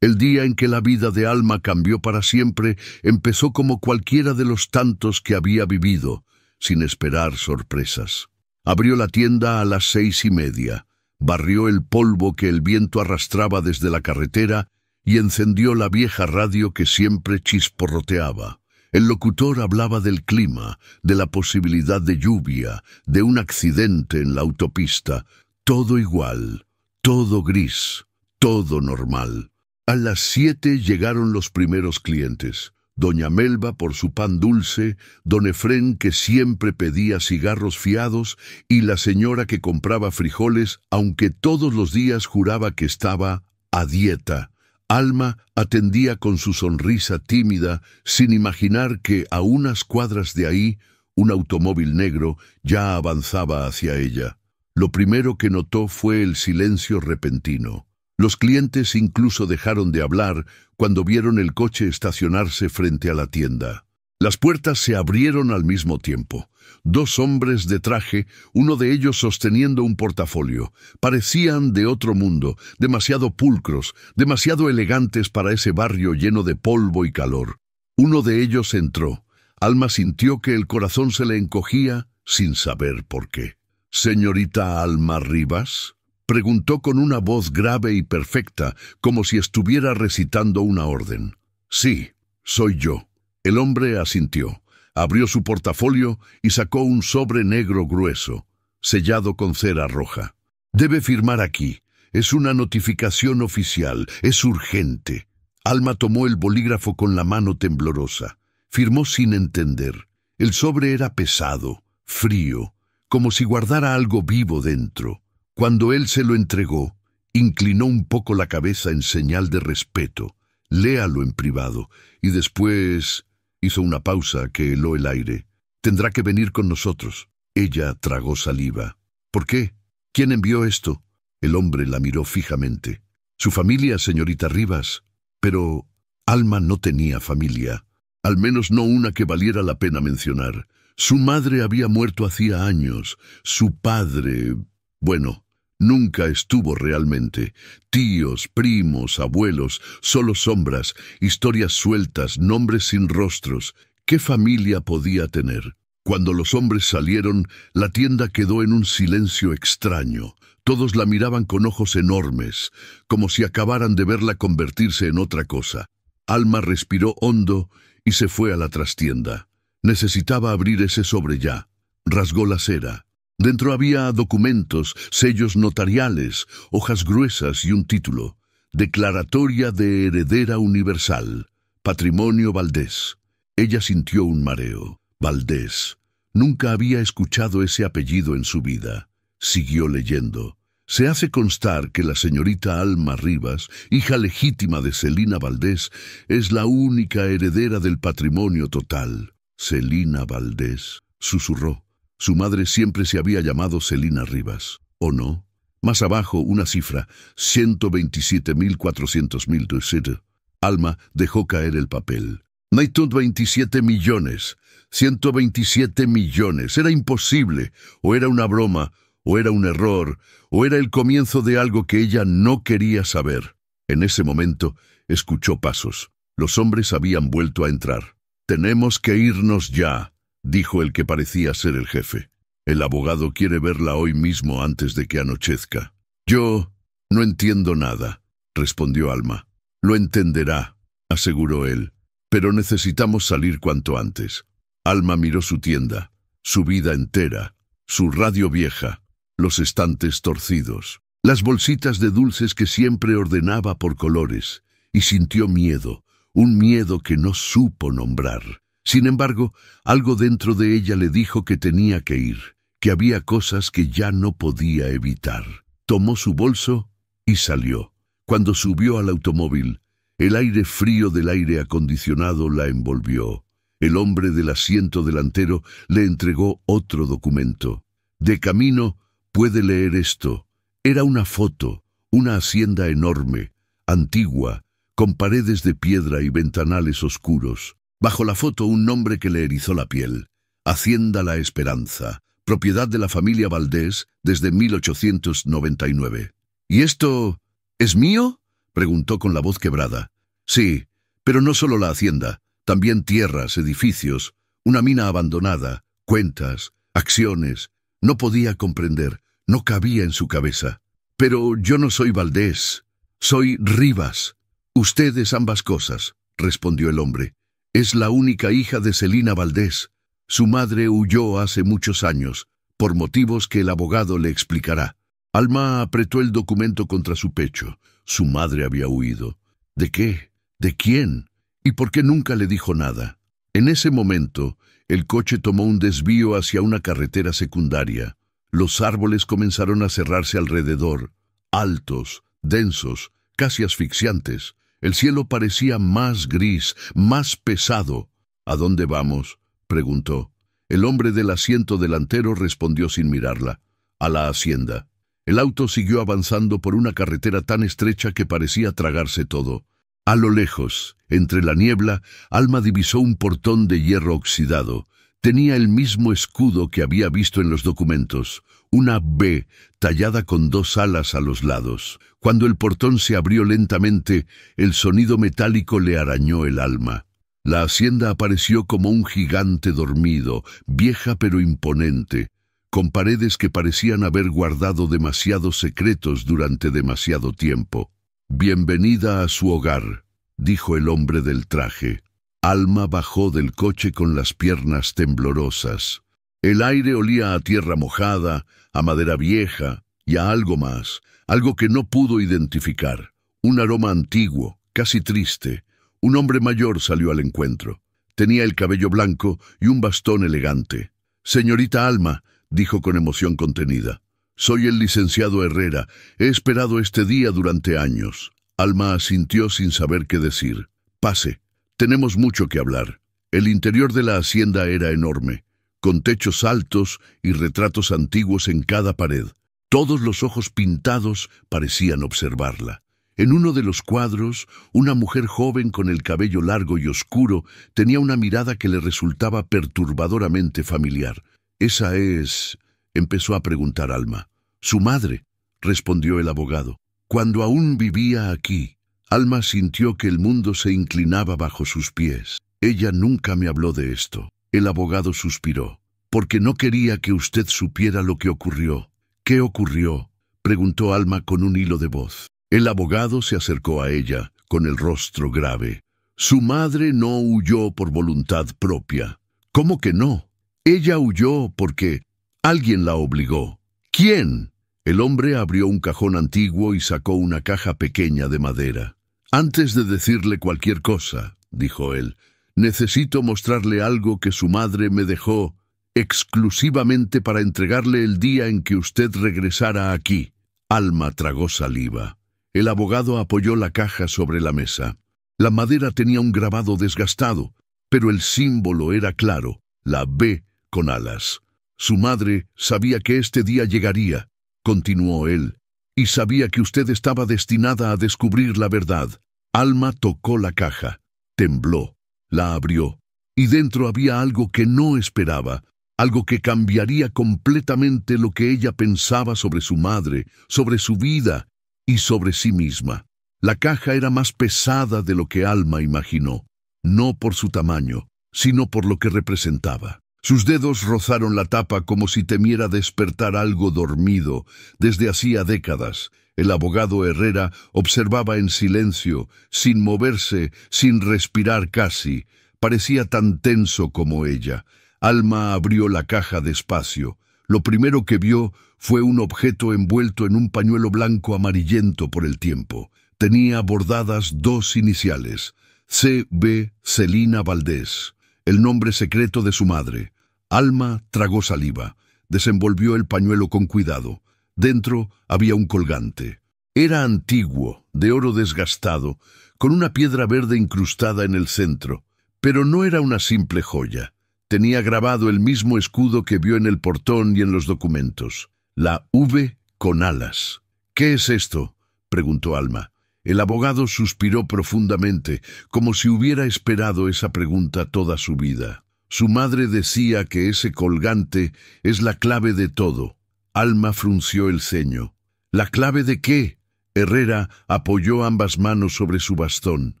El día en que la vida de Alma cambió para siempre empezó como cualquiera de los tantos que había vivido, sin esperar sorpresas. Abrió la tienda a las 6:30, barrió el polvo que el viento arrastraba desde la carretera y encendió la vieja radio que siempre chisporroteaba. El locutor hablaba del clima, de la posibilidad de lluvia, de un accidente en la autopista. Todo igual, todo gris, todo normal. A las 7 llegaron los primeros clientes. Doña Melba por su pan dulce, don Efrén que siempre pedía cigarros fiados y la señora que compraba frijoles, aunque todos los días juraba que estaba a dieta. Alma atendía con su sonrisa tímida, sin imaginar que a unas cuadras de ahí, un automóvil negro ya avanzaba hacia ella. Lo primero que notó fue el silencio repentino. Los clientes incluso dejaron de hablar cuando vieron el coche estacionarse frente a la tienda. Las puertas se abrieron al mismo tiempo. 2 hombres de traje, uno de ellos sosteniendo un portafolio. Parecían de otro mundo, demasiado pulcros, demasiado elegantes para ese barrio lleno de polvo y calor. Uno de ellos entró. Alma sintió que el corazón se le encogía sin saber por qué. «¿Señorita Alma Rivas?», preguntó con una voz grave y perfecta, como si estuviera recitando una orden. «Sí, soy yo». El hombre asintió, abrió su portafolio y sacó un sobre negro grueso, sellado con cera roja. «Debe firmar aquí. Es una notificación oficial. Es urgente». Alma tomó el bolígrafo con la mano temblorosa. Firmó sin entender. El sobre era pesado, frío, como si guardara algo vivo dentro. Cuando él se lo entregó, inclinó un poco la cabeza en señal de respeto. «Léalo en privado». Y después hizo una pausa que heló el aire. «Tendrá que venir con nosotros». Ella tragó saliva. «¿Por qué? ¿Quién envió esto?» El hombre la miró fijamente. «Su familia, señorita Rivas». Pero Alma no tenía familia. Al menos no una que valiera la pena mencionar. Su madre había muerto hacía años. Su padre... bueno, nunca estuvo realmente. Tíos, primos, abuelos, solo sombras, historias sueltas, nombres sin rostros. ¿Qué familia podía tener? Cuando los hombres salieron, la tienda quedó en un silencio extraño. Todos la miraban con ojos enormes, como si acabaran de verla convertirse en otra cosa. Alma respiró hondo y se fue a la trastienda. Necesitaba abrir ese sobre ya. Rasgó la cera. Dentro había documentos, sellos notariales, hojas gruesas y un título. Declaratoria de heredera universal. Patrimonio Valdés. Ella sintió un mareo. Valdés. Nunca había escuchado ese apellido en su vida. Siguió leyendo. Se hace constar que la señorita Alma Rivas, hija legítima de Celina Valdés, es la única heredera del patrimonio total. Celina Valdés, susurró. Su madre siempre se había llamado Celina Rivas, ¿o no? Más abajo, una cifra, 127.400.000. Alma dejó caer el papel. 127 millones. 127 millones. Era imposible. O era una broma, o era un error, o era el comienzo de algo que ella no quería saber. En ese momento, escuchó pasos. Los hombres habían vuelto a entrar. «Tenemos que irnos ya», dijo el que parecía ser el jefe. «El abogado quiere verla hoy mismo antes de que anochezca». «Yo no entiendo nada», respondió Alma. «Lo entenderá», aseguró él. «Pero necesitamos salir cuanto antes». Alma miró su tienda, su vida entera, su radio vieja, los estantes torcidos, las bolsitas de dulces que siempre ordenaba por colores, y sintió miedo, un miedo que no supo nombrar. Sin embargo, algo dentro de ella le dijo que tenía que ir, que había cosas que ya no podía evitar. Tomó su bolso y salió. Cuando subió al automóvil, el aire frío del aire acondicionado la envolvió. El hombre del asiento delantero le entregó otro documento. De camino, puede leer esto. Era una foto, una hacienda enorme, antigua, con paredes de piedra y ventanales oscuros. Bajo la foto un nombre que le erizó la piel. Hacienda La Esperanza, propiedad de la familia Valdés desde 1899. «¿Y esto es mío?», preguntó con la voz quebrada. Sí, pero no solo la hacienda, también tierras, edificios, una mina abandonada, cuentas, acciones. No podía comprender, no cabía en su cabeza. Pero yo no soy Valdés, soy Rivas. Usted es ambas cosas, respondió el hombre. Es la única hija de Celina Valdés. Su madre huyó hace muchos años, por motivos que el abogado le explicará. Alma apretó el documento contra su pecho. Su madre había huido. ¿De qué? ¿De quién? ¿Y por qué nunca le dijo nada? En ese momento, el coche tomó un desvío hacia una carretera secundaria. Los árboles comenzaron a cerrarse alrededor, altos, densos, casi asfixiantes. El cielo parecía más gris, más pesado. ¿A dónde vamos?, preguntó. El hombre del asiento delantero respondió sin mirarla. A la hacienda. El auto siguió avanzando por una carretera tan estrecha que parecía tragarse todo. A lo lejos, entre la niebla, Alma divisó un portón de hierro oxidado. Tenía el mismo escudo que había visto en los documentos, una B tallada con 2 alas a los lados. Cuando el portón se abrió lentamente, el sonido metálico le arañó el alma. La hacienda apareció como un gigante dormido, vieja pero imponente, con paredes que parecían haber guardado demasiados secretos durante demasiado tiempo. «Bienvenida a su hogar», dijo el hombre del traje. Alma bajó del coche con las piernas temblorosas. El aire olía a tierra mojada, a madera vieja y a algo más, algo que no pudo identificar. Un aroma antiguo, casi triste. Un hombre mayor salió al encuentro. Tenía el cabello blanco y un bastón elegante. «Señorita Alma», dijo con emoción contenida. «Soy el licenciado Herrera. He esperado este día durante años». Alma asintió sin saber qué decir. «Pase. Tenemos mucho que hablar». El interior de la hacienda era enorme, con techos altos y retratos antiguos en cada pared. Todos los ojos pintados parecían observarla. En uno de los cuadros, una mujer joven con el cabello largo y oscuro tenía una mirada que le resultaba perturbadoramente familiar. «Esa es...», empezó a preguntar Alma. «Su madre», respondió el abogado. «Cuando aún vivía aquí». Alma sintió que el mundo se inclinaba bajo sus pies. «Ella nunca me habló de esto». El abogado suspiró. «Porque no quería que usted supiera lo que ocurrió». «¿Qué ocurrió?», preguntó Alma con un hilo de voz. El abogado se acercó a ella, con el rostro grave. «Su madre no huyó por voluntad propia». «¿Cómo que no? Ella huyó porque alguien la obligó». «¿Quién?». El hombre abrió un cajón antiguo y sacó una caja pequeña de madera. «Antes de decirle cualquier cosa», dijo él, «necesito mostrarle algo que su madre me dejó exclusivamente para entregarle el día en que usted regresara aquí». Alma tragó saliva. El abogado apoyó la caja sobre la mesa. La madera tenía un grabado desgastado, pero el símbolo era claro, la B con alas. «Su madre sabía que este día llegaría», continuó él, «y sabía que usted estaba destinada a descubrir la verdad». Alma tocó la caja, tembló, la abrió, y dentro había algo que no esperaba, algo que cambiaría completamente lo que ella pensaba sobre su madre, sobre su vida y sobre sí misma. La caja era más pesada de lo que Alma imaginó, no por su tamaño, sino por lo que representaba. Sus dedos rozaron la tapa como si temiera despertar algo dormido desde hacía décadas. El abogado Herrera observaba en silencio, sin moverse, sin respirar casi. Parecía tan tenso como ella. Alma abrió la caja despacio. Lo primero que vio fue un objeto envuelto en un pañuelo blanco amarillento por el tiempo. Tenía bordadas 2 iniciales, C.B. Celina Valdés, el nombre secreto de su madre. Alma tragó saliva, desenvolvió el pañuelo con cuidado. Dentro había un colgante. Era antiguo, de oro desgastado, con una piedra verde incrustada en el centro. Pero no era una simple joya. Tenía grabado el mismo escudo que vio en el portón y en los documentos. La V con alas. «¿Qué es esto?», preguntó Alma. El abogado suspiró profundamente, como si hubiera esperado esa pregunta toda su vida. Su madre decía que ese colgante es la clave de todo. Alma frunció el ceño. «¿La clave de qué?», Herrera apoyó ambas manos sobre su bastón.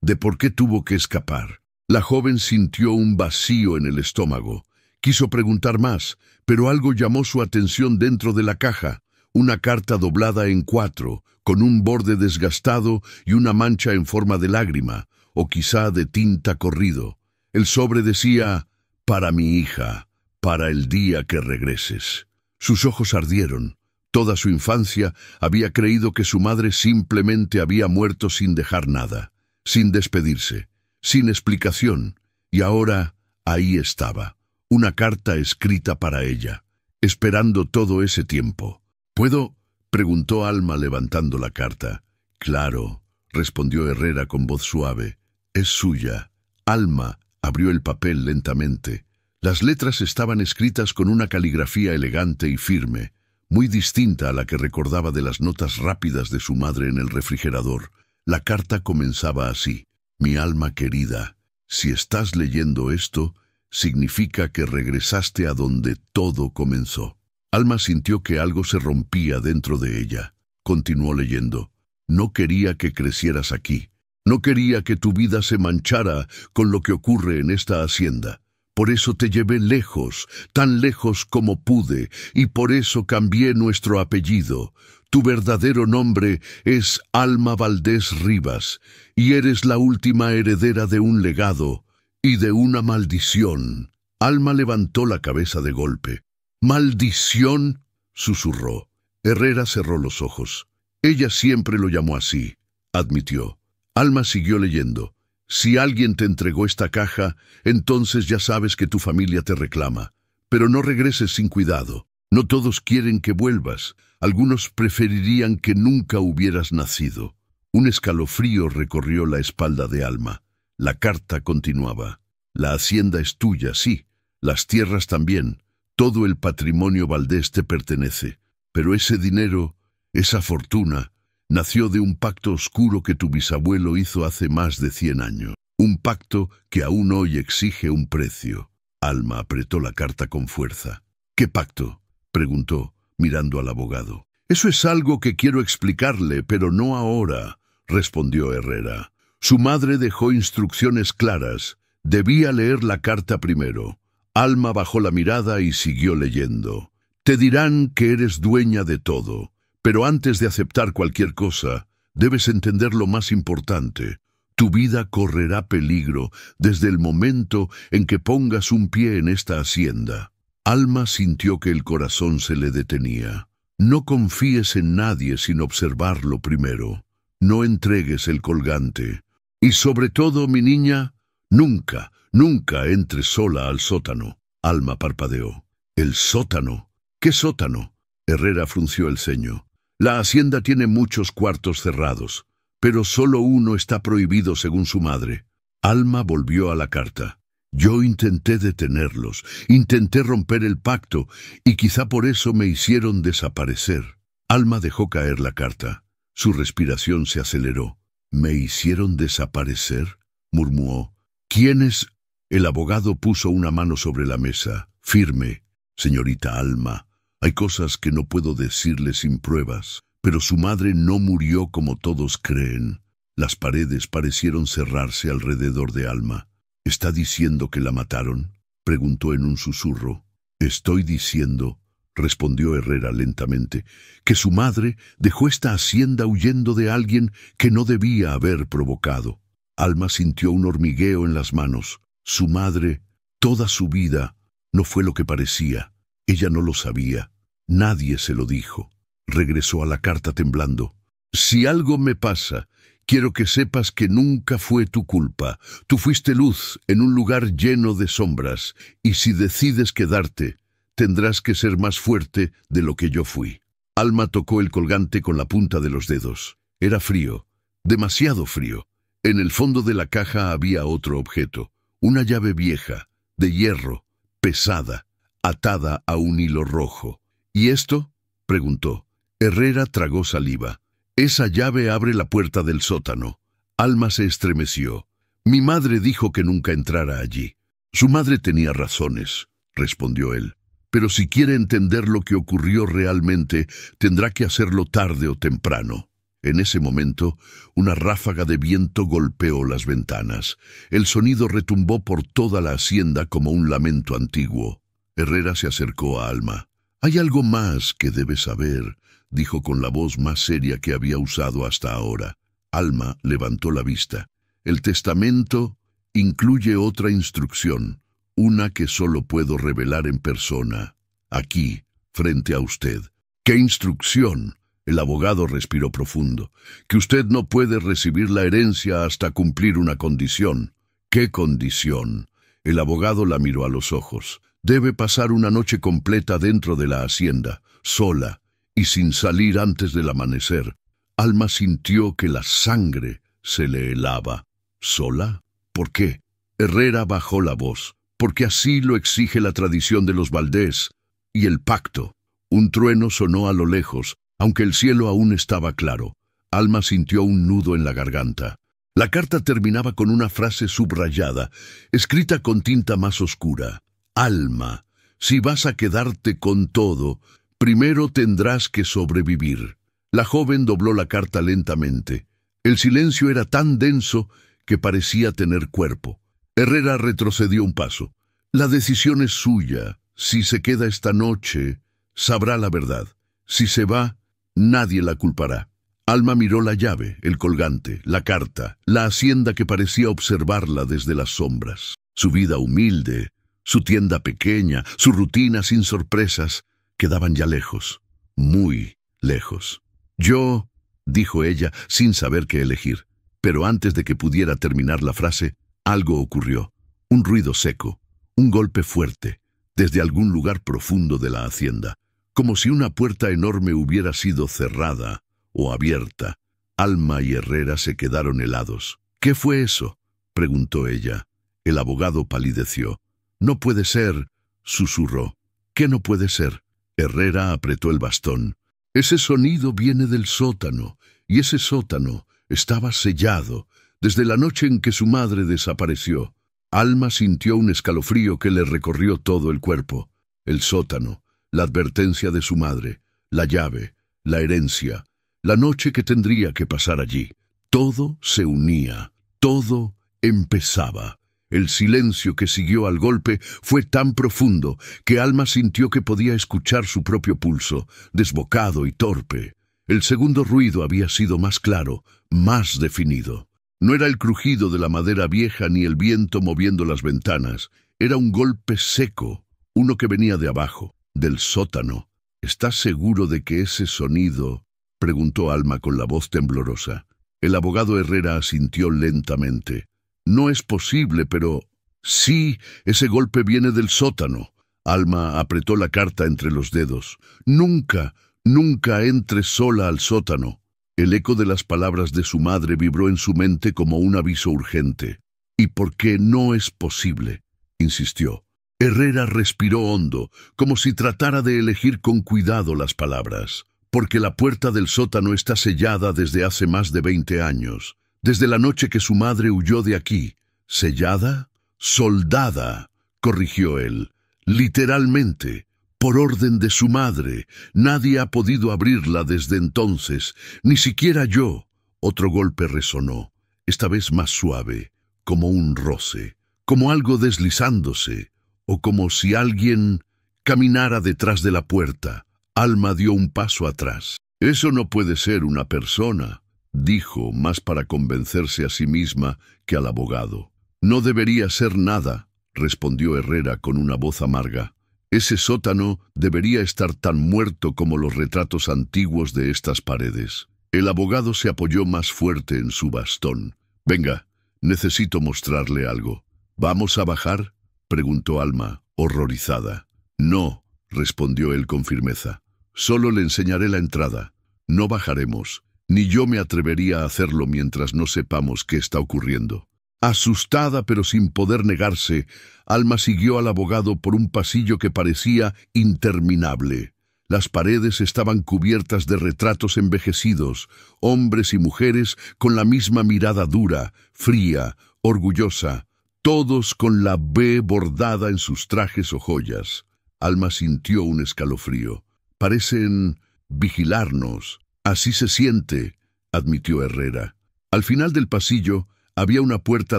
¿De por qué tuvo que escapar? La joven sintió un vacío en el estómago. Quiso preguntar más, pero algo llamó su atención dentro de la caja. Una carta doblada en 4, con un borde desgastado y una mancha en forma de lágrima, o quizá de tinta corrido. El sobre decía: «Para mi hija, para el día que regreses». Sus ojos ardieron. Toda su infancia había creído que su madre simplemente había muerto sin dejar nada, sin despedirse, sin explicación, y ahora ahí estaba, una carta escrita para ella, esperando todo ese tiempo. «¿Puedo?», preguntó Alma levantando la carta. «Claro», respondió Herrera con voz suave. «Es suya». Alma abrió el papel lentamente. Las letras estaban escritas con una caligrafía elegante y firme, muy distinta a la que recordaba de las notas rápidas de su madre en el refrigerador. La carta comenzaba así: «Mi alma querida, si estás leyendo esto, significa que regresaste a donde todo comenzó». Alma sintió que algo se rompía dentro de ella. Continuó leyendo. «No quería que crecieras aquí. No quería que tu vida se manchara con lo que ocurre en esta hacienda. Por eso te llevé lejos, tan lejos como pude, y por eso cambié nuestro apellido. Tu verdadero nombre es Alma Valdés Rivas, y eres la última heredera de un legado y de una maldición». Alma levantó la cabeza de golpe. «¿Maldición?», susurró. Herrera cerró los ojos. «Ella siempre lo llamó así», admitió. Alma siguió leyendo. «Si alguien te entregó esta caja, entonces ya sabes que tu familia te reclama. Pero no regreses sin cuidado. No todos quieren que vuelvas. Algunos preferirían que nunca hubieras nacido». Un escalofrío recorrió la espalda de Alma. La carta continuaba. «La hacienda es tuya, sí. Las tierras también. Todo el patrimonio Valdés te pertenece. Pero ese dinero, esa fortuna, nació de un pacto oscuro que tu bisabuelo hizo hace más de 100 años. Un pacto que aún hoy exige un precio». Alma apretó la carta con fuerza. «¿Qué pacto?», preguntó, mirando al abogado. «Eso es algo que quiero explicarle, pero no ahora», respondió Herrera. «Su madre dejó instrucciones claras. Debía leer la carta primero». Alma bajó la mirada y siguió leyendo. «Te dirán que eres dueña de todo. Pero antes de aceptar cualquier cosa, debes entender lo más importante. Tu vida correrá peligro desde el momento en que pongas un pie en esta hacienda». Alma sintió que el corazón se le detenía. «No confíes en nadie sin observarlo primero. No entregues el colgante. Y sobre todo, mi niña, nunca, nunca entres sola al sótano». Alma parpadeó. «¿El sótano? ¿Qué sótano?». Herrera frunció el ceño. «La hacienda tiene muchos cuartos cerrados, pero solo uno está prohibido según su madre». Alma volvió a la carta. «Yo intenté detenerlos, intenté romper el pacto, y quizá por eso me hicieron desaparecer». Alma dejó caer la carta. Su respiración se aceleró. «¿Me hicieron desaparecer?», murmuró. «¿Quiénes?». El abogado puso una mano sobre la mesa. «Firme, señorita Alma. Hay cosas que no puedo decirle sin pruebas, pero su madre no murió como todos creen». Las paredes parecieron cerrarse alrededor de Alma. «¿Está diciendo que la mataron?», preguntó en un susurro. «Estoy diciendo», respondió Herrera lentamente, «que su madre dejó esta hacienda huyendo de alguien que no debía haber provocado». Alma sintió un hormigueo en las manos. Su madre, toda su vida, no fue lo que parecía. Ella no lo sabía. Nadie se lo dijo. Regresó a la carta temblando. «Si algo me pasa, quiero que sepas que nunca fue tu culpa. Tú fuiste luz en un lugar lleno de sombras, y si decides quedarte, tendrás que ser más fuerte de lo que yo fui». Alma tocó el colgante con la punta de los dedos. Era frío, demasiado frío. En el fondo de la caja había otro objeto. Una llave vieja, de hierro, pesada, atada a un hilo rojo. «¿Y esto?», preguntó. Herrera tragó saliva. «Esa llave abre la puerta del sótano». Alma se estremeció. «Mi madre dijo que nunca entrara allí». «Su madre tenía razones», respondió él. «Pero si quiere entender lo que ocurrió realmente, tendrá que hacerlo tarde o temprano». En ese momento, una ráfaga de viento golpeó las ventanas. El sonido retumbó por toda la hacienda como un lamento antiguo. Herrera se acercó a Alma. «Hay algo más que debes saber», dijo con la voz más seria que había usado hasta ahora. Alma levantó la vista. «El testamento incluye otra instrucción, una que solo puedo revelar en persona, aquí, frente a usted». «¿Qué instrucción?». El abogado respiró profundo. «Que usted no puede recibir la herencia hasta cumplir una condición». «¿Qué condición?». El abogado la miró a los ojos. «Debe pasar una noche completa dentro de la hacienda, sola, y sin salir antes del amanecer». Alma sintió que la sangre se le helaba. ¿Sola? ¿Por qué? Herrera bajó la voz. «Porque así lo exige la tradición de los Valdés y el pacto». Un trueno sonó a lo lejos, aunque el cielo aún estaba claro. Alma sintió un nudo en la garganta. La carta terminaba con una frase subrayada, escrita con tinta más oscura. «Alma, si vas a quedarte con todo, primero tendrás que sobrevivir». La joven dobló la carta lentamente. El silencio era tan denso que parecía tener cuerpo. Herrera retrocedió un paso. «La decisión es suya. Si se queda esta noche, sabrá la verdad. Si se va, nadie la culpará». Alma miró la llave, el colgante, la carta, la hacienda que parecía observarla desde las sombras. Su vida humilde, su tienda pequeña, su rutina sin sorpresas, quedaban ya lejos, muy lejos. «Yo», dijo ella, sin saber qué elegir. Pero antes de que pudiera terminar la frase, algo ocurrió. Un ruido seco, un golpe fuerte, desde algún lugar profundo de la hacienda, como si una puerta enorme hubiera sido cerrada o abierta. Alma y Herrera se quedaron helados. «¿Qué fue eso?», preguntó ella. El abogado palideció. «No puede ser», susurró. «¿Qué no puede ser?». Herrera apretó el bastón. «Ese sonido viene del sótano, y ese sótano estaba sellado desde la noche en que su madre desapareció». Alma sintió un escalofrío que le recorrió todo el cuerpo. El sótano, la advertencia de su madre, la llave, la herencia, la noche que tendría que pasar allí. Todo se unía, todo empezaba. El silencio que siguió al golpe fue tan profundo que Alma sintió que podía escuchar su propio pulso, desbocado y torpe. El segundo ruido había sido más claro, más definido. No era el crujido de la madera vieja ni el viento moviendo las ventanas. Era un golpe seco, uno que venía de abajo, del sótano. «¿Estás seguro de que ese sonido?», preguntó Alma con la voz temblorosa. El abogado Herrera asintió lentamente. «No es posible, pero...». «Sí, ese golpe viene del sótano». Alma apretó la carta entre los dedos. «Nunca, nunca entres sola al sótano». El eco de las palabras de su madre vibró en su mente como un aviso urgente. «¿Y por qué no es posible?», insistió. Herrera respiró hondo, como si tratara de elegir con cuidado las palabras. «Porque la puerta del sótano está sellada desde hace más de 20 años. Desde la noche que su madre huyó de aquí». «¿Sellada?». «Soldada», corrigió él. «Literalmente, por orden de su madre. Nadie ha podido abrirla desde entonces, ni siquiera yo». Otro golpe resonó, esta vez más suave, como un roce, como algo deslizándose, o como si alguien caminara detrás de la puerta. Alma dio un paso atrás. «Eso no puede ser una persona», dijo, más para convencerse a sí misma que al abogado. «No debería ser nada», respondió Herrera con una voz amarga. «Ese sótano debería estar tan muerto como los retratos antiguos de estas paredes». El abogado se apoyó más fuerte en su bastón. «Venga, necesito mostrarle algo». «¿Vamos a bajar?», preguntó Alma, horrorizada. «No», respondió él con firmeza. «Solo le enseñaré la entrada. No bajaremos, ni yo me atrevería a hacerlo mientras no sepamos qué está ocurriendo». Asustada pero sin poder negarse, Alma siguió al abogado por un pasillo que parecía interminable. Las paredes estaban cubiertas de retratos envejecidos, hombres y mujeres con la misma mirada dura, fría, orgullosa, todos con la B bordada en sus trajes o joyas. Alma sintió un escalofrío. «Parecen vigilarnos. Así se siente», admitió Herrera. Al final del pasillo había una puerta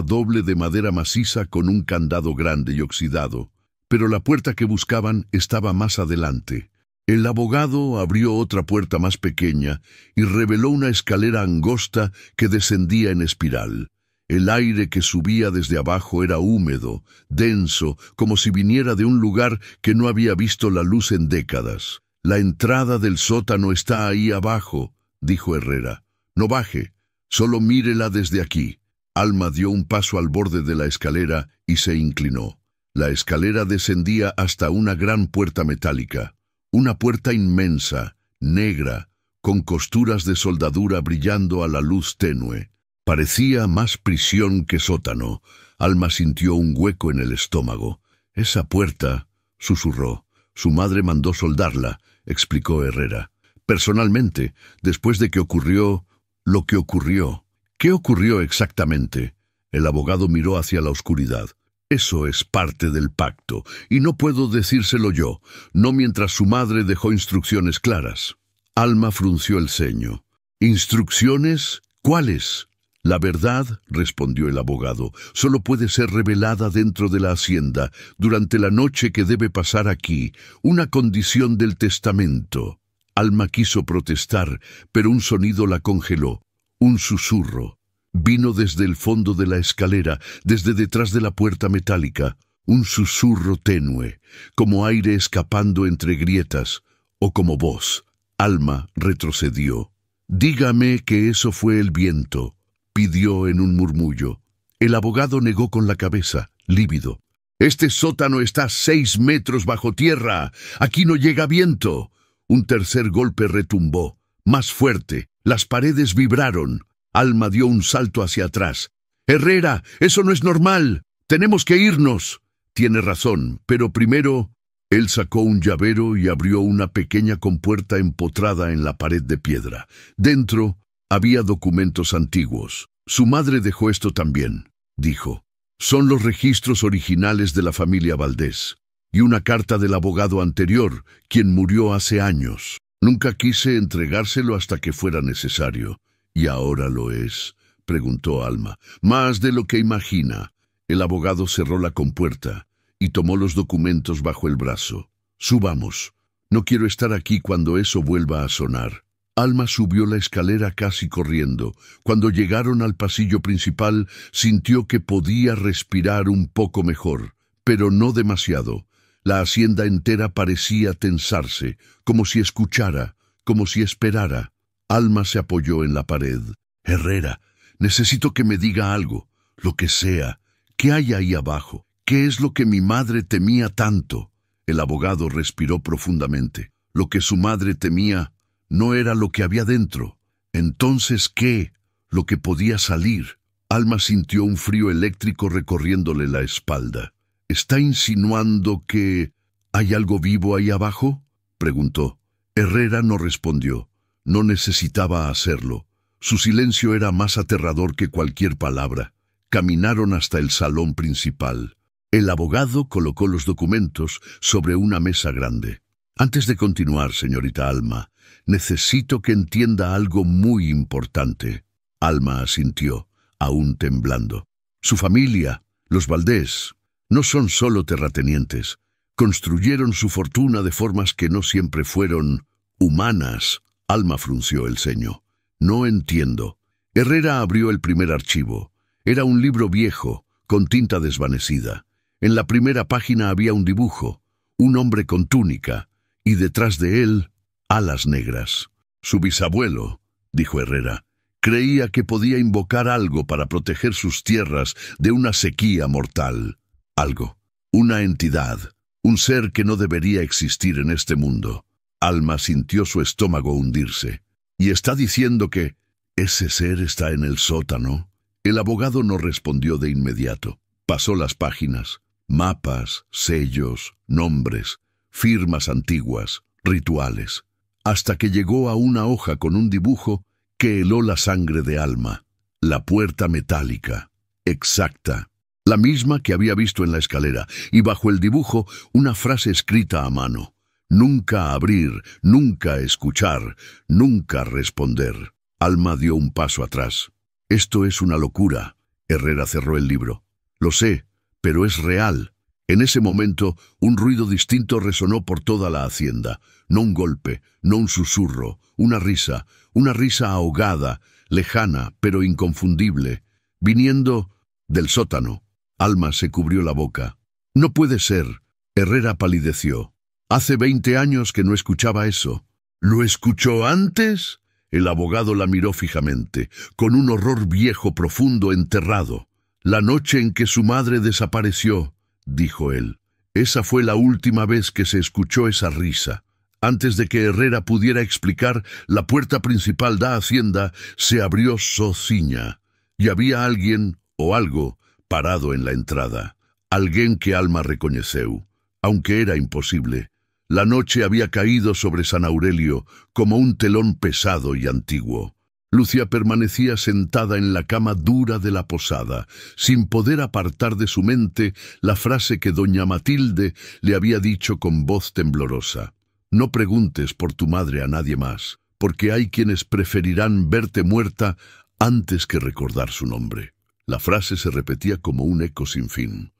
doble de madera maciza con un candado grande y oxidado, pero la puerta que buscaban estaba más adelante. El abogado abrió otra puerta más pequeña y reveló una escalera angosta que descendía en espiral. El aire que subía desde abajo era húmedo, denso, como si viniera de un lugar que no había visto la luz en décadas. «La entrada del sótano está ahí abajo», dijo Herrera. «No baje, solo mírela desde aquí». Alma dio un paso al borde de la escalera y se inclinó. La escalera descendía hasta una gran puerta metálica. Una puerta inmensa, negra, con costuras de soldadura brillando a la luz tenue. Parecía más prisión que sótano. Alma sintió un hueco en el estómago. «Esa puerta», susurró. «Su madre mandó soldarla», explicó Herrera. «Personalmente, después de que ocurrió lo que ocurrió». «¿Qué ocurrió exactamente?». El abogado miró hacia la oscuridad. «Eso es parte del pacto, y no puedo decírselo yo, no mientras su madre dejó instrucciones claras». Alma frunció el ceño. «¿Instrucciones? ¿Cuáles?». «La verdad», respondió el abogado, «solo puede ser revelada dentro de la hacienda, durante la noche que debe pasar aquí, una condición del testamento». Alma quiso protestar, pero un sonido la congeló. Un susurro. Vino desde el fondo de la escalera, desde detrás de la puerta metálica. Un susurro tenue, como aire escapando entre grietas, o como voz. Alma retrocedió. «Dígame que eso fue el viento», pidió en un murmullo. El abogado negó con la cabeza, lívido. «Este sótano está 6 metros bajo tierra. Aquí no llega viento». Un tercer golpe retumbó, más fuerte. Las paredes vibraron. Alma dio un salto hacia atrás. «Herrera, eso no es normal. Tenemos que irnos». «Tiene razón, pero primero...». Él sacó un llavero y abrió una pequeña compuerta empotrada en la pared de piedra. Dentro había documentos antiguos. «Su madre dejó esto también», dijo. «Son los registros originales de la familia Valdés y una carta del abogado anterior, quien murió hace años. Nunca quise entregárselo hasta que fuera necesario». «¿Y ahora lo es?», preguntó Alma. «Más de lo que imagina». El abogado cerró la compuerta y tomó los documentos bajo el brazo. «Subamos. No quiero estar aquí cuando eso vuelva a sonar». Alma subió la escalera casi corriendo. Cuando llegaron al pasillo principal, sintió que podía respirar un poco mejor, pero no demasiado. La hacienda entera parecía tensarse, como si escuchara, como si esperara. Alma se apoyó en la pared. «Herrera, necesito que me diga algo, lo que sea. ¿Qué hay ahí abajo? ¿Qué es lo que mi madre temía tanto?». El abogado respiró profundamente. Lo que su madre temía no era lo que había dentro. Entonces, ¿qué? Lo que podía salir. Alma sintió un frío eléctrico recorriéndole la espalda. «¿Está insinuando que hay algo vivo ahí abajo?», preguntó. Herrera no respondió. No necesitaba hacerlo. Su silencio era más aterrador que cualquier palabra. Caminaron hasta el salón principal. El abogado colocó los documentos sobre una mesa grande. «Antes de continuar, señorita Alma, necesito que entienda algo muy importante». Alma asintió, aún temblando. «Su familia, los Valdés, no son solo terratenientes. Construyeron su fortuna de formas que no siempre fueron humanas». Alma frunció el ceño. «No entiendo». Herrera abrió el primer archivo. Era un libro viejo, con tinta desvanecida. En la primera página había un dibujo, un hombre con túnica, y detrás de él, alas negras. «Su bisabuelo», dijo Herrera, «creía que podía invocar algo para proteger sus tierras de una sequía mortal. Algo, una entidad, un ser que no debería existir en este mundo». Alma sintió su estómago hundirse. «¿Y está diciendo que ese ser está en el sótano?». El abogado no respondió de inmediato. Pasó las páginas. Mapas, sellos, nombres, firmas antiguas, rituales, hasta que llegó a una hoja con un dibujo que heló la sangre de Alma. La puerta metálica, exacta, la misma que había visto en la escalera, y bajo el dibujo una frase escrita a mano. «Nunca abrir, nunca escuchar, nunca responder». Alma dio un paso atrás. Esto es una locura. Herrera cerró el libro. Lo sé, pero es real. En ese momento, un ruido distinto resonó por toda la hacienda. No un golpe, no un susurro, una risa ahogada, lejana, pero inconfundible, viniendo del sótano. Alma se cubrió la boca. No puede ser. Herrera palideció. Hace 20 años que no escuchaba eso. ¿Lo escuchó antes? El abogado la miró fijamente, con un horror viejo profundo enterrado. La noche en que su madre desapareció, dijo él. Esa fue la última vez que se escuchó esa risa. Antes de que Herrera pudiera explicar, la puerta principal da hacienda se abrió sociña, y había alguien, o algo, parado en la entrada. Alguien que Alma recoñeceu, aunque era imposible. La noche había caído sobre San Aurelio como un telón pesado y antiguo. Lucia permanecía sentada en la cama dura de la posada, sin poder apartar de su mente la frase que doña Matilde le había dicho con voz temblorosa. No preguntes por tu madre a nadie más, porque hay quienes preferirán verte muerta antes que recordar su nombre. La frase se repetía como un eco sin fin.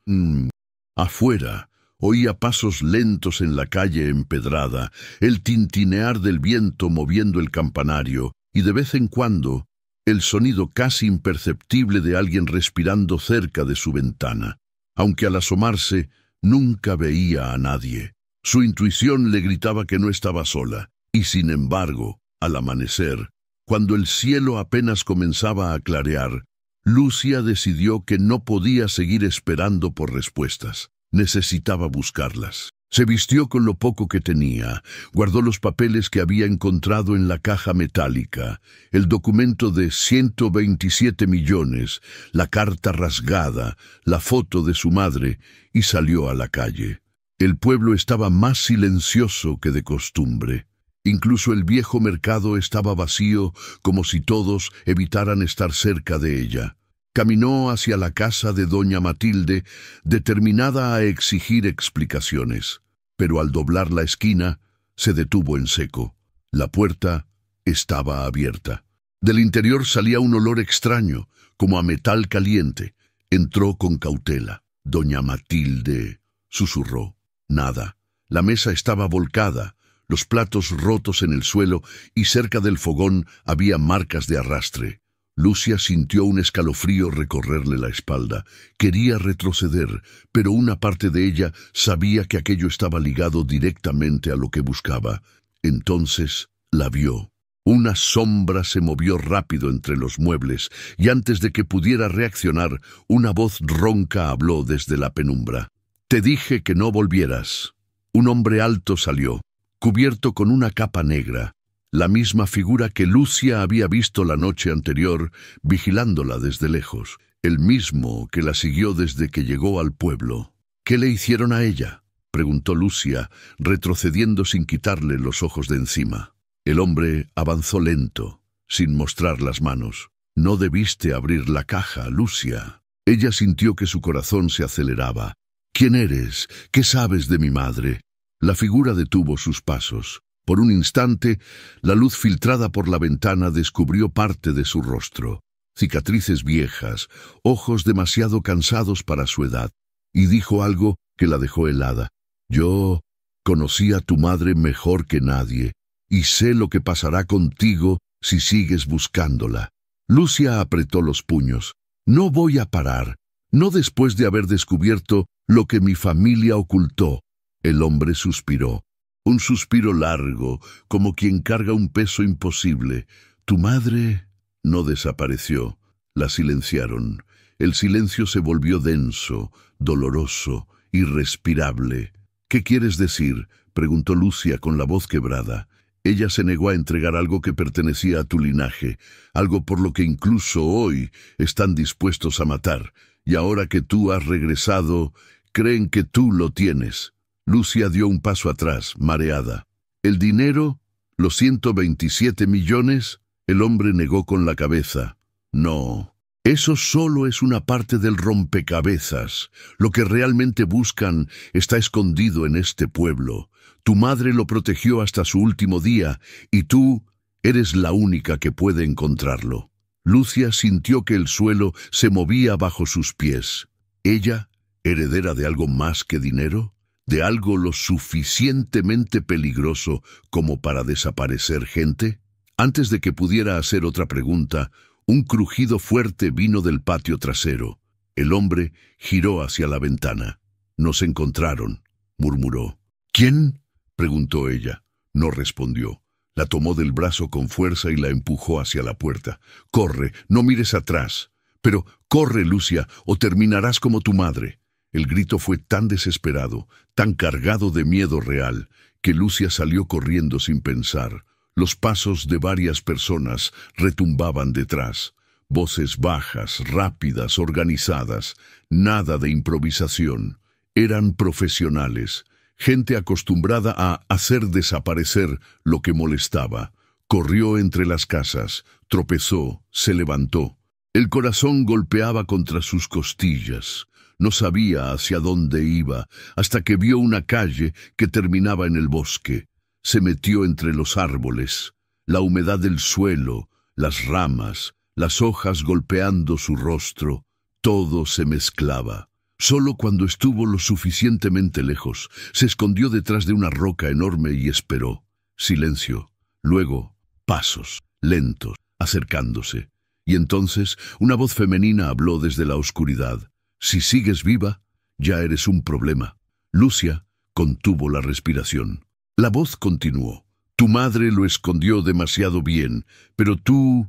Afuera, oía pasos lentos en la calle empedrada, el tintinear del viento moviendo el campanario, y de vez en cuando, el sonido casi imperceptible de alguien respirando cerca de su ventana. Aunque al asomarse, nunca veía a nadie. Su intuición le gritaba que no estaba sola, y sin embargo, al amanecer, cuando el cielo apenas comenzaba a clarear, Lucia decidió que no podía seguir esperando por respuestas. Necesitaba buscarlas. Se vistió con lo poco que tenía, guardó los papeles que había encontrado en la caja metálica, el documento de 127 millones, la carta rasgada, la foto de su madre, y salió a la calle. El pueblo estaba más silencioso que de costumbre. Incluso el viejo mercado estaba vacío, como si todos evitaran estar cerca de ella. Caminó hacia la casa de doña Matilde, determinada a exigir explicaciones, pero al doblar la esquina, se detuvo en seco. La puerta estaba abierta. Del interior salía un olor extraño, como a metal caliente. Entró con cautela. Doña Matilde susurró. Nada. La mesa estaba volcada, los platos rotos en el suelo y cerca del fogón había marcas de arrastre. Lucia sintió un escalofrío recorrerle la espalda. Quería retroceder, pero una parte de ella sabía que aquello estaba ligado directamente a lo que buscaba. Entonces la vio. Una sombra se movió rápido entre los muebles, y antes de que pudiera reaccionar, una voz ronca habló desde la penumbra. «Te dije que no volvieras». Un hombre alto salió, cubierto con una capa negra. La misma figura que Lucia había visto la noche anterior, vigilándola desde lejos. El mismo que la siguió desde que llegó al pueblo. «¿Qué le hicieron a ella?», preguntó Lucia, retrocediendo sin quitarle los ojos de encima. El hombre avanzó lento, sin mostrar las manos. «No debiste abrir la caja, Lucia». Ella sintió que su corazón se aceleraba. «¿Quién eres? ¿Qué sabes de mi madre?». La figura detuvo sus pasos. Por un instante, la luz filtrada por la ventana descubrió parte de su rostro, cicatrices viejas, ojos demasiado cansados para su edad, y dijo algo que la dejó helada. «Yo conocí a tu madre mejor que nadie, y sé lo que pasará contigo si sigues buscándola». Lucia apretó los puños. «No voy a parar, no después de haber descubierto lo que mi familia ocultó». El hombre suspiró. Un suspiro largo, como quien carga un peso imposible. «¿Tu madre?» No desapareció. La silenciaron. El silencio se volvió denso, doloroso, irrespirable. «¿Qué quieres decir?», preguntó Lucia con la voz quebrada. Ella se negó a entregar algo que pertenecía a tu linaje, algo por lo que incluso hoy están dispuestos a matar, y ahora que tú has regresado, creen que tú lo tienes». Lucia dio un paso atrás, mareada. «¿El dinero? ¿Los 127 millones? El hombre negó con la cabeza. «No, eso solo es una parte del rompecabezas. Lo que realmente buscan está escondido en este pueblo. Tu madre lo protegió hasta su último día, y tú Eres la única que puede encontrarlo. Lucia sintió que el suelo se movía bajo sus pies. ¿Ella, heredera de algo más que dinero? ¿De algo lo suficientemente peligroso como para desaparecer gente? Antes de que pudiera hacer otra pregunta, un crujido fuerte vino del patio trasero. El hombre giró hacia la ventana. «Nos encontraron», murmuró. «¿Quién?», preguntó ella. No respondió. La tomó del brazo con fuerza y la empujó hacia la puerta. «Corre, no mires atrás». «Pero corre, Lucia, o terminarás como tu madre». El grito fue tan desesperado, tan cargado de miedo real, que Lucia salió corriendo sin pensar. Los pasos de varias personas retumbaban detrás. Voces bajas, rápidas, organizadas. Nada de improvisación. Eran profesionales. Gente acostumbrada a hacer desaparecer lo que molestaba. Corrió entre las casas, tropezó, se levantó. El corazón golpeaba contra sus costillas. No sabía hacia dónde iba, hasta que vio una calle que terminaba en el bosque. Se metió entre los árboles. La humedad del suelo, las ramas, las hojas golpeando su rostro, todo se mezclaba. Solo cuando estuvo lo suficientemente lejos, se escondió detrás de una roca enorme y esperó. Silencio. Luego, pasos, lentos, acercándose. Y entonces una voz femenina habló desde la oscuridad. «Si sigues viva, ya eres un problema». Lucia contuvo la respiración. La voz continuó. «Tu madre lo escondió demasiado bien, pero tú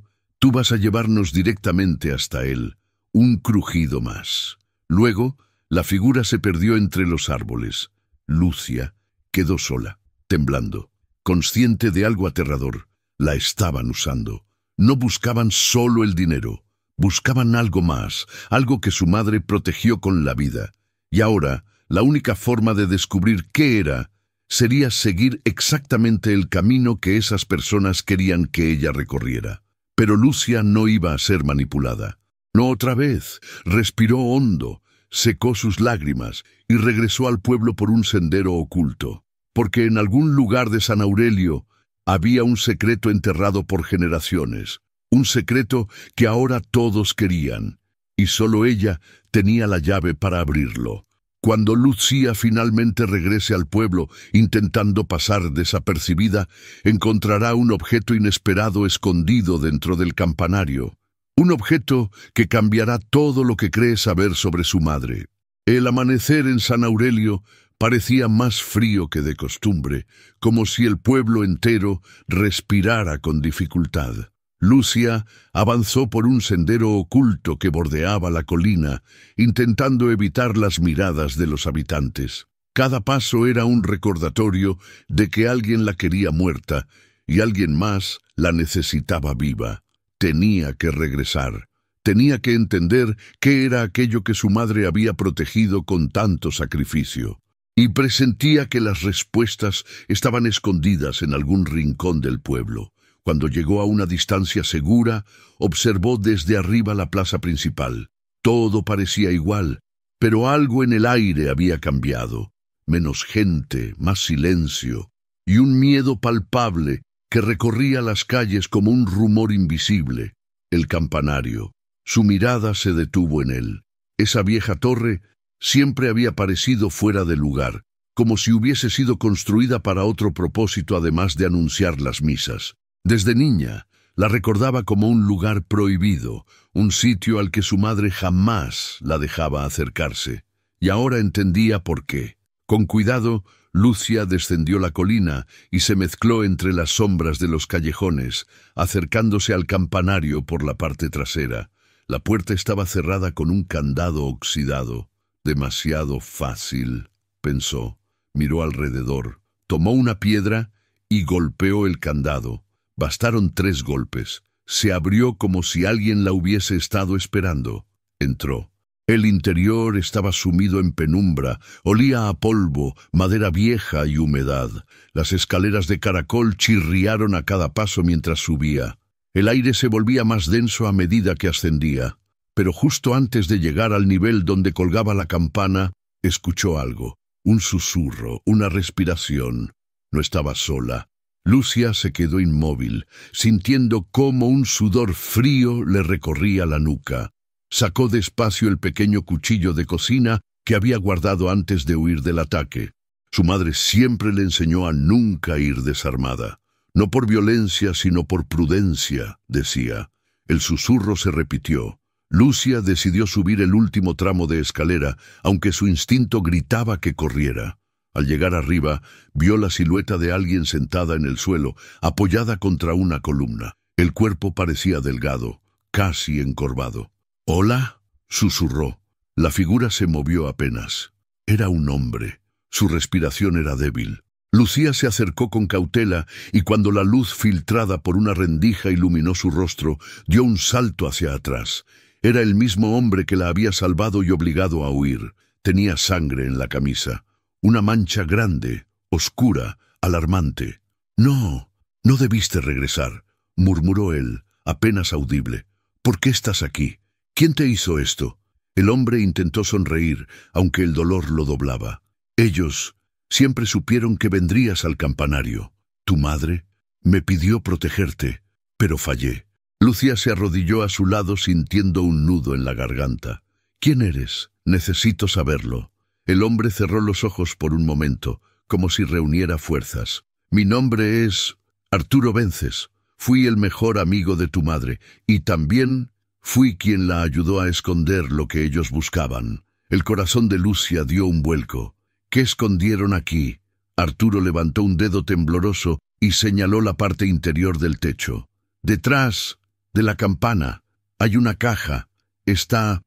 vas a llevarnos directamente hasta él». Un crujido más. Luego, la figura se perdió entre los árboles. Lucia quedó sola, temblando, consciente de algo aterrador. La estaban usando. No buscaban solo el dinero. Buscaban algo más, algo que su madre protegió con la vida. Y ahora, la única forma de descubrir qué era, sería seguir exactamente el camino que esas personas querían que ella recorriera. Pero Lucia no iba a ser manipulada. No otra vez. Respiró hondo, secó sus lágrimas y regresó al pueblo por un sendero oculto. Porque en algún lugar de San Aurelio había un secreto enterrado por generaciones. Un secreto que ahora todos querían, y solo ella tenía la llave para abrirlo. Cuando Lucia finalmente regrese al pueblo, intentando pasar desapercibida, encontrará un objeto inesperado escondido dentro del campanario. Un objeto que cambiará todo lo que cree saber sobre su madre. El amanecer en San Aurelio parecía más frío que de costumbre, como si el pueblo entero respirara con dificultad. Lucia avanzó por un sendero oculto que bordeaba la colina, intentando evitar las miradas de los habitantes. Cada paso era un recordatorio de que alguien la quería muerta y alguien más la necesitaba viva. Tenía que regresar. Tenía que entender qué era aquello que su madre había protegido con tanto sacrificio. Y presentía que las respuestas estaban escondidas en algún rincón del pueblo. Cuando llegó a una distancia segura, observó desde arriba la plaza principal. Todo parecía igual, pero algo en el aire había cambiado. Menos gente, más silencio, y un miedo palpable que recorría las calles como un rumor invisible. El campanario. Su mirada se detuvo en él. Esa vieja torre siempre había parecido fuera de lugar, como si hubiese sido construida para otro propósito además de anunciar las misas. Desde niña, la recordaba como un lugar prohibido, un sitio al que su madre jamás la dejaba acercarse. Y ahora entendía por qué. Con cuidado, Lucia descendió la colina y se mezcló entre las sombras de los callejones, acercándose al campanario por la parte trasera. La puerta estaba cerrada con un candado oxidado. Demasiado fácil, pensó. Miró alrededor, tomó una piedra y golpeó el candado. Bastaron 3 golpes. Se abrió como si alguien la hubiese estado esperando. Entró. El interior estaba sumido en penumbra, olía a polvo, madera vieja y humedad. Las escaleras de caracol chirriaron a cada paso mientras subía. El aire se volvía más denso a medida que ascendía. Pero justo antes de llegar al nivel donde colgaba la campana, escuchó algo. Un susurro, una respiración. No estaba sola. Lucia se quedó inmóvil, sintiendo cómo un sudor frío le recorría la nuca. Sacó despacio el pequeño cuchillo de cocina que había guardado antes de huir del ataque. Su madre siempre le enseñó a nunca ir desarmada. No por violencia, sino por prudencia, decía. El susurro se repitió. Lucia decidió subir el último tramo de escalera, aunque su instinto gritaba que corriera. Al llegar arriba, vio la silueta de alguien sentada en el suelo, apoyada contra una columna. El cuerpo parecía delgado, casi encorvado. «¿Hola?», susurró. La figura se movió apenas. Era un hombre. Su respiración era débil. Lucía se acercó con cautela y cuando la luz filtrada por una rendija iluminó su rostro, dio un salto hacia atrás. Era el mismo hombre que la había salvado y obligado a huir. Tenía sangre en la camisa. Una mancha grande, oscura, alarmante. «No, no debiste regresar», murmuró él, apenas audible. «¿Por qué estás aquí? ¿Quién te hizo esto?». El hombre intentó sonreír, aunque el dolor lo doblaba. «Ellos siempre supieron que vendrías al campanario. Tu madre me pidió protegerte, pero fallé». Lucia se arrodilló a su lado sintiendo un nudo en la garganta. «¿Quién eres? Necesito saberlo». El hombre cerró los ojos por un momento, como si reuniera fuerzas. «Mi nombre es Arturo Vences. Fui el mejor amigo de tu madre, y también fui quien la ayudó a esconder lo que ellos buscaban». El corazón de Lucia dio un vuelco. «¿Qué escondieron aquí?». Arturo levantó un dedo tembloroso y señaló la parte interior del techo. «Detrás de la campana hay una caja. Está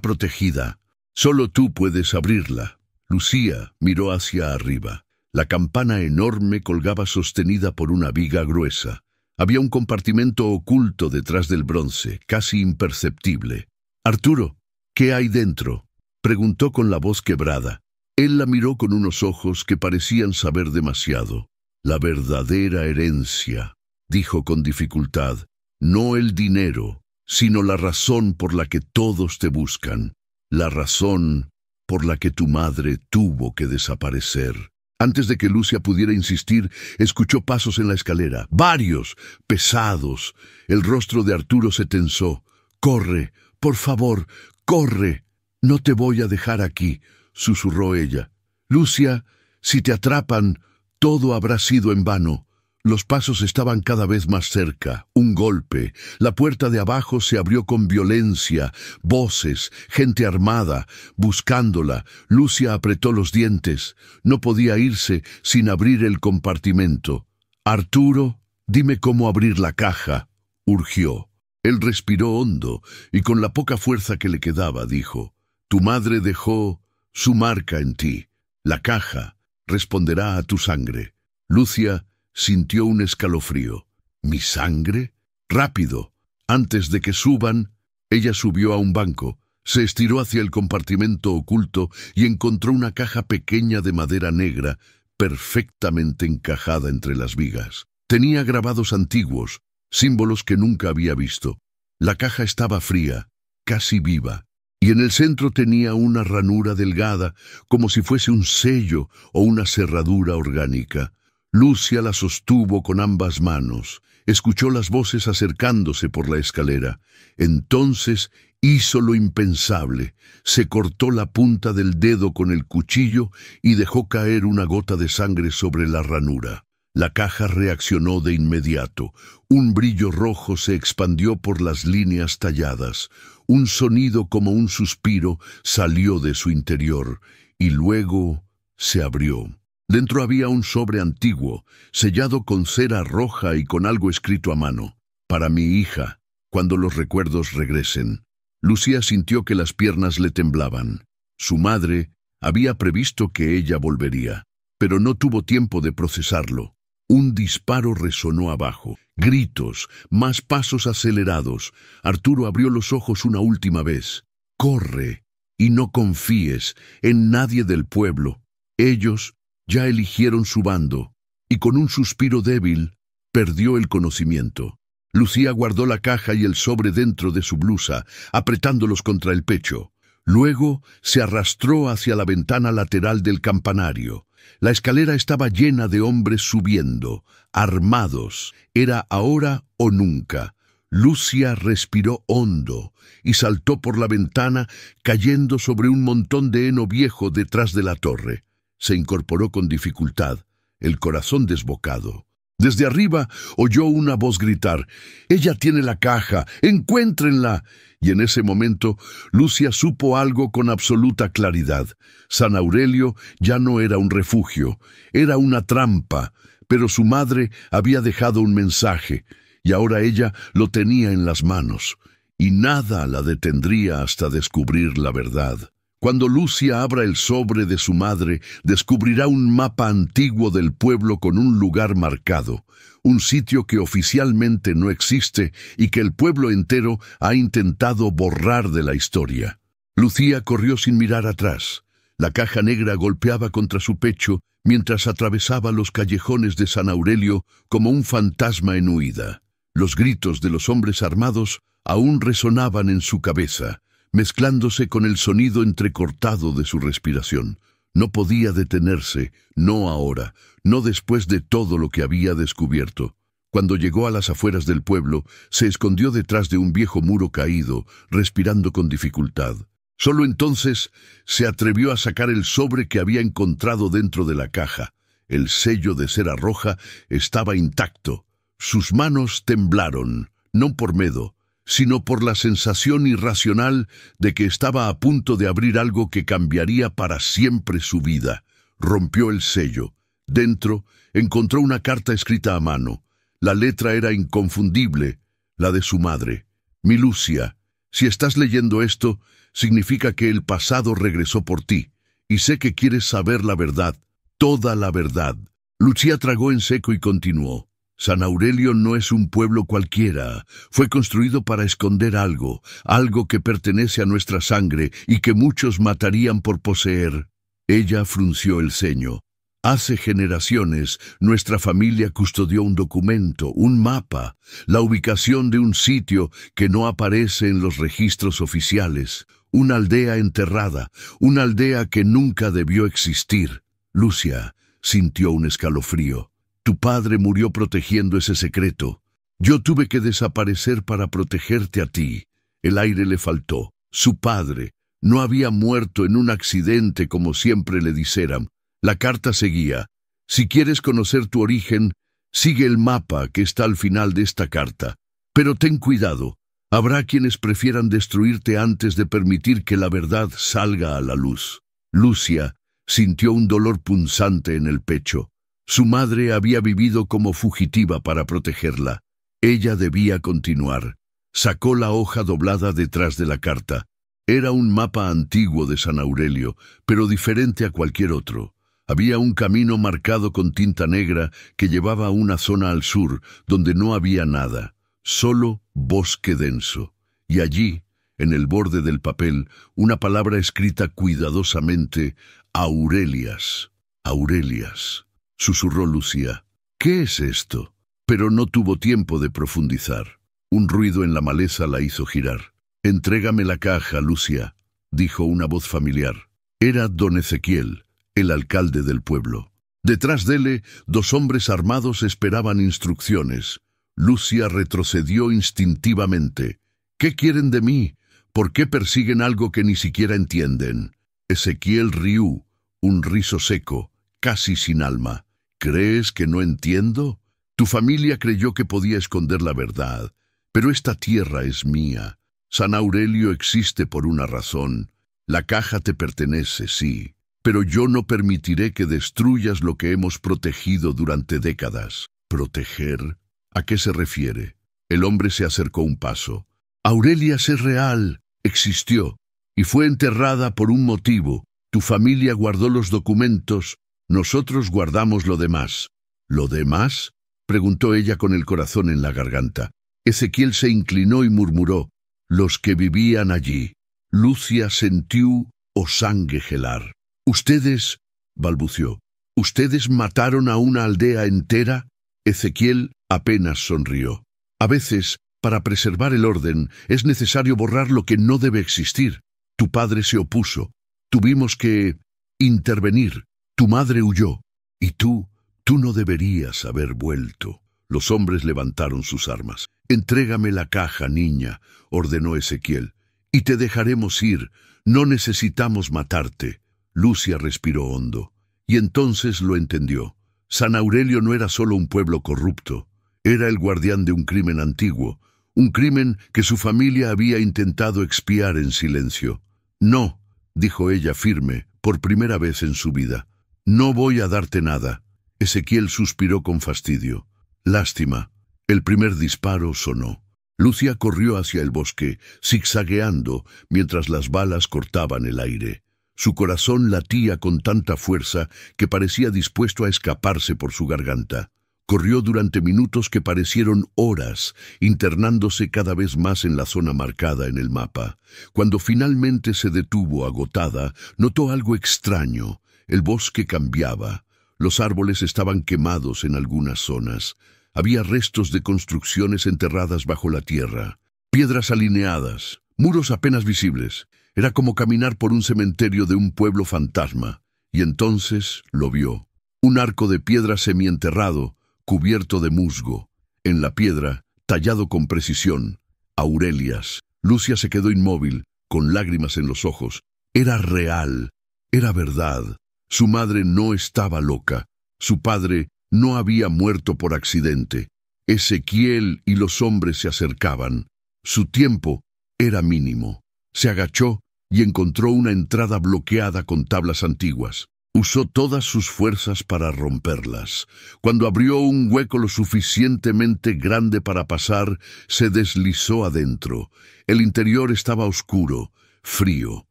protegida. Solo tú puedes abrirla». Lucía miró hacia arriba. La campana enorme colgaba sostenida por una viga gruesa. Había un compartimento oculto detrás del bronce, casi imperceptible. «Arturo, ¿qué hay dentro?», preguntó con la voz quebrada. Él la miró con unos ojos que parecían saber demasiado. «La verdadera herencia», dijo con dificultad. «No el dinero, sino la razón por la que todos te buscan. La razón por la que tu madre tuvo que desaparecer». Antes de que Lucia pudiera insistir, escuchó pasos en la escalera. Varios, pesados. El rostro de Arturo se tensó. «Corre, por favor, corre. No te voy a dejar aquí», susurró ella. «Lucia, si te atrapan, todo habrá sido en vano». Los pasos estaban cada vez más cerca. Un golpe. La puerta de abajo se abrió con violencia. Voces, gente armada, buscándola. Lucia apretó los dientes. No podía irse sin abrir el compartimento. «Arturo, dime cómo abrir la caja», urgió. Él respiró hondo y con la poca fuerza que le quedaba dijo: «Tu madre dejó su marca en ti. La caja responderá a tu sangre». Lucia sintió un escalofrío. «¿Mi sangre?». «Rápido. Antes de que suban». Ella subió a un banco, se estiró hacia el compartimento oculto y encontró una caja pequeña de madera negra, perfectamente encajada entre las vigas. Tenía grabados antiguos, símbolos que nunca había visto. La caja estaba fría, casi viva, y en el centro tenía una ranura delgada, como si fuese un sello o una cerradura orgánica. Lucia la sostuvo con ambas manos. Escuchó las voces acercándose por la escalera. Entonces hizo lo impensable. Se cortó la punta del dedo con el cuchillo y dejó caer una gota de sangre sobre la ranura. La caja reaccionó de inmediato. Un brillo rojo se expandió por las líneas talladas. Un sonido como un suspiro salió de su interior y luego se abrió. Dentro había un sobre antiguo, sellado con cera roja y con algo escrito a mano. «Para mi hija, cuando los recuerdos regresen». Lucía sintió que las piernas le temblaban. Su madre había previsto que ella volvería, pero no tuvo tiempo de procesarlo. Un disparo resonó abajo. Gritos, más pasos acelerados. Arturo abrió los ojos una última vez. «Corre y no confíes en nadie del pueblo. Ellos ya eligieron su bando», y con un suspiro débil perdió el conocimiento. Lucía guardó la caja y el sobre dentro de su blusa, apretándolos contra el pecho. Luego se arrastró hacia la ventana lateral del campanario. La escalera estaba llena de hombres subiendo, armados. Era ahora o nunca. Lucia respiró hondo y saltó por la ventana, cayendo sobre un montón de heno viejo detrás de la torre. Se incorporó con dificultad, el corazón desbocado. Desde arriba oyó una voz gritar: «¡Ella tiene la caja! ¡Encuéntrenla!». Y en ese momento, Lucia supo algo con absoluta claridad. San Aurelio ya no era un refugio, era una trampa, pero su madre había dejado un mensaje, y ahora ella lo tenía en las manos, y nada la detendría hasta descubrir la verdad. Cuando Lucia abra el sobre de su madre, descubrirá un mapa antiguo del pueblo con un lugar marcado, un sitio que oficialmente no existe y que el pueblo entero ha intentado borrar de la historia. Lucía corrió sin mirar atrás. La caja negra golpeaba contra su pecho mientras atravesaba los callejones de San Aurelio como un fantasma en huida. Los gritos de los hombres armados aún resonaban en su cabeza, mezclándose con el sonido entrecortado de su respiración. No podía detenerse, no ahora, no después de todo lo que había descubierto. Cuando llegó a las afueras del pueblo, se escondió detrás de un viejo muro caído, respirando con dificultad. Solo entonces se atrevió a sacar el sobre que había encontrado dentro de la caja. El sello de cera roja estaba intacto. Sus manos temblaron, no por miedo, sino por la sensación irracional de que estaba a punto de abrir algo que cambiaría para siempre su vida. Rompió el sello. Dentro encontró una carta escrita a mano. La letra era inconfundible, la de su madre. «Mi Lucia, si estás leyendo esto, significa que el pasado regresó por ti, y sé que quieres saber la verdad, toda la verdad». Lucia tragó en seco y continuó: «San Aurelio no es un pueblo cualquiera. Fue construido para esconder algo, algo que pertenece a nuestra sangre y que muchos matarían por poseer». Ella frunció el ceño. «Hace generaciones, nuestra familia custodió un documento, un mapa, la ubicación de un sitio que no aparece en los registros oficiales, una aldea enterrada, una aldea que nunca debió existir». Lucia sintió un escalofrío. «Tu padre murió protegiendo ese secreto. Yo tuve que desaparecer para protegerte a ti». El aire le faltó. Su padre no había muerto en un accidente como siempre le dijeran. La carta seguía: «Si quieres conocer tu origen, sigue el mapa que está al final de esta carta. Pero ten cuidado. Habrá quienes prefieran destruirte antes de permitir que la verdad salga a la luz». Lucia sintió un dolor punzante en el pecho. Su madre había vivido como fugitiva para protegerla. Ella debía continuar. Sacó la hoja doblada detrás de la carta. Era un mapa antiguo de San Aurelio, pero diferente a cualquier otro. Había un camino marcado con tinta negra que llevaba a una zona al sur, donde no había nada, solo bosque denso. Y allí, en el borde del papel, una palabra escrita cuidadosamente: «Aurelias, Aurelias», susurró Lucia. «¿Qué es esto?». Pero no tuvo tiempo de profundizar. Un ruido en la maleza la hizo girar. «Entrégame la caja, Lucia», dijo una voz familiar. Era don Ezequiel, el alcalde del pueblo. Detrás de él, dos hombres armados esperaban instrucciones. Lucia retrocedió instintivamente. «¿Qué quieren de mí? ¿Por qué persiguen algo que ni siquiera entienden?». Ezequiel rió, un riso seco, casi sin alma. «¿Crees que no entiendo? Tu familia creyó que podía esconder la verdad, pero esta tierra es mía. San Aurelio existe por una razón. La caja te pertenece, sí, pero yo no permitiré que destruyas lo que hemos protegido durante décadas». «¿Proteger? ¿A qué se refiere?». El hombre se acercó un paso. «Aurelias es real, existió, y fue enterrada por un motivo. Tu familia guardó los documentos, nosotros guardamos lo demás». «¿Lo demás?», preguntó ella con el corazón en la garganta. Ezequiel se inclinó y murmuró: «Los que vivían allí». Lucia sintió o sangue gelar. «¿Ustedes?», balbució. «¿Ustedes mataron a una aldea entera?». Ezequiel apenas sonrió. «A veces, para preservar el orden, es necesario borrar lo que no debe existir. Tu padre se opuso. Tuvimos que intervenir. Tu madre huyó, y tú no deberías haber vuelto. Los hombres levantaron sus armas. Entrégame la caja, niña, ordenó Ezequiel, y te dejaremos ir. No necesitamos matarte. Lucia respiró hondo, y entonces lo entendió. San Aurelio no era solo un pueblo corrupto, era el guardián de un crimen antiguo, un crimen que su familia había intentado expiar en silencio. No, dijo ella firme, por primera vez en su vida. No voy a darte nada. Ezequiel suspiró con fastidio. Lástima. El primer disparo sonó. Lucia corrió hacia el bosque, zigzagueando, mientras las balas cortaban el aire. Su corazón latía con tanta fuerza que parecía dispuesto a escaparse por su garganta. Corrió durante minutos que parecieron horas, internándose cada vez más en la zona marcada en el mapa. Cuando finalmente se detuvo agotada, notó algo extraño. El bosque cambiaba. Los árboles estaban quemados en algunas zonas. Había restos de construcciones enterradas bajo la tierra. Piedras alineadas, muros apenas visibles. Era como caminar por un cementerio de un pueblo fantasma. Y entonces lo vio. Un arco de piedra semienterrado, cubierto de musgo. En la piedra, tallado con precisión, Aurelias. Lucia se quedó inmóvil, con lágrimas en los ojos. Era real, era verdad. Su madre no estaba loca. Su padre no había muerto por accidente. Ezequiel y los hombres se acercaban. Su tiempo era mínimo. Se agachó y encontró una entrada bloqueada con tablas antiguas. Usó todas sus fuerzas para romperlas. Cuando abrió un hueco lo suficientemente grande para pasar, se deslizó adentro. El interior estaba oscuro, frío,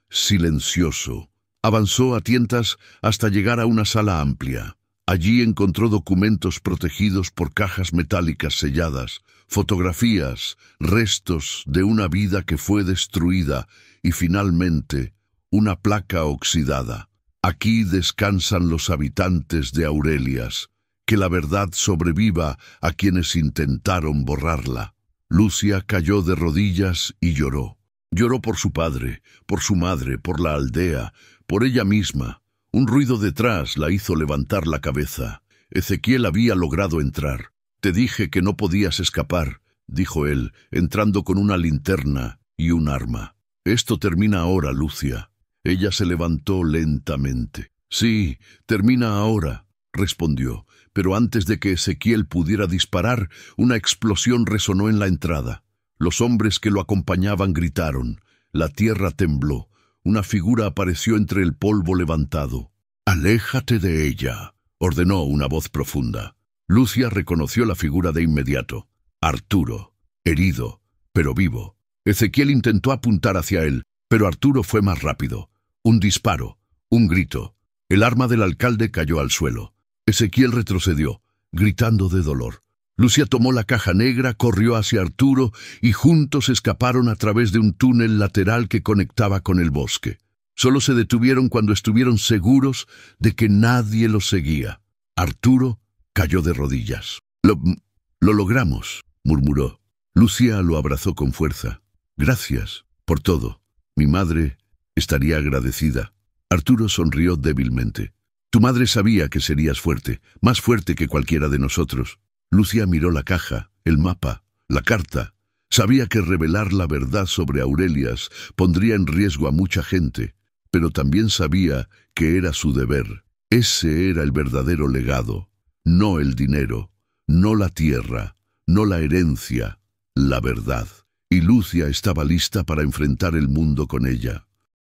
silencioso. Avanzó a tientas hasta llegar a una sala amplia. Allí encontró documentos protegidos por cajas metálicas selladas, fotografías, restos de una vida que fue destruida y finalmente una placa oxidada. Aquí descansan los habitantes de Aurelias. Que la verdad sobreviva a quienes intentaron borrarla. Lucia cayó de rodillas y lloró. Lloró por su padre, por su madre, por la aldea, por ella misma. Un ruido detrás la hizo levantar la cabeza. Ezequiel había logrado entrar. «Te dije que no podías escapar», dijo él, entrando con una linterna y un arma. «Esto termina ahora, Lucia». Ella se levantó lentamente. «Sí, termina ahora», respondió, pero antes de que Ezequiel pudiera disparar, una explosión resonó en la entrada. Los hombres que lo acompañaban gritaron. La tierra tembló. Una figura apareció entre el polvo levantado. «Aléjate de ella», ordenó una voz profunda. Lucia reconoció la figura de inmediato. Arturo, herido, pero vivo. Ezequiel intentó apuntar hacia él, pero Arturo fue más rápido. Un disparo, un grito. El arma del alcalde cayó al suelo. Ezequiel retrocedió, gritando de dolor. Lucia tomó la caja negra, corrió hacia Arturo y juntos escaparon a través de un túnel lateral que conectaba con el bosque. Solo se detuvieron cuando estuvieron seguros de que nadie los seguía. Arturo cayó de rodillas. Lo logramos», murmuró. Lucia lo abrazó con fuerza. «Gracias por todo. Mi madre estaría agradecida». Arturo sonrió débilmente. «Tu madre sabía que serías fuerte, más fuerte que cualquiera de nosotros». Lucia miró la caja, el mapa, la carta. Sabía que revelar la verdad sobre Aurelias pondría en riesgo a mucha gente, pero también sabía que era su deber. Ese era el verdadero legado, no el dinero, no la tierra, no la herencia, la verdad. Y Lucia estaba lista para enfrentar el mundo con ella.